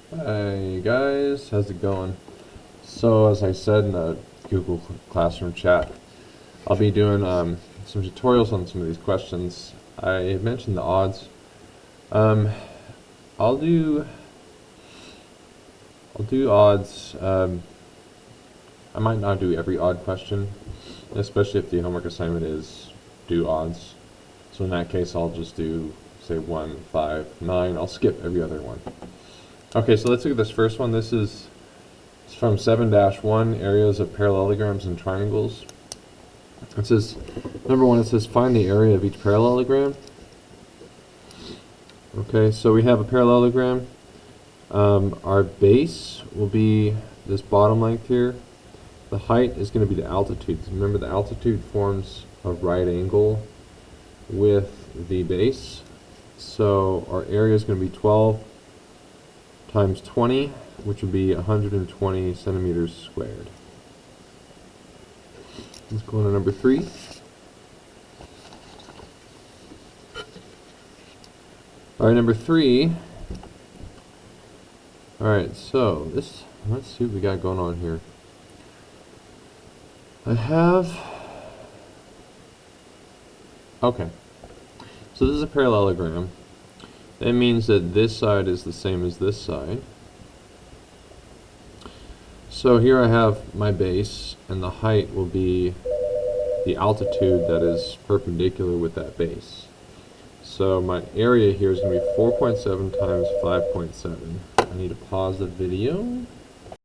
Hey guys, how's it going? So as I said in the Google Classroom chat, I'll be doing some tutorials on some of these questions. I mentioned the odds. Um, I'll do odds. I might not do every odd question, especially if the homework assignment is do odds. So in that case, I'll just do say 1, 5, 9. I'll skip every other one. Okay, so let's look at this first one. This is from 7-1, areas of parallelograms and triangles. It says, number 1, it says find the area of each parallelogram. Okay, so we have a parallelogram. Our base will be this bottom length here. The height is going to be the altitude. Remember, the altitude forms a right angle with the base. So our area is going to be 12 times 20, which would be 120 centimeters squared. Let's go on to number 3. All right, number 3. All right, so let's see what we got going on here. Okay, so this is a parallelogram. That means that this side is the same as this side. So here I have my base, and the height will be the altitude that is perpendicular with that base. So my area here is going to be 4.7 times 5.7. I need to pause the video.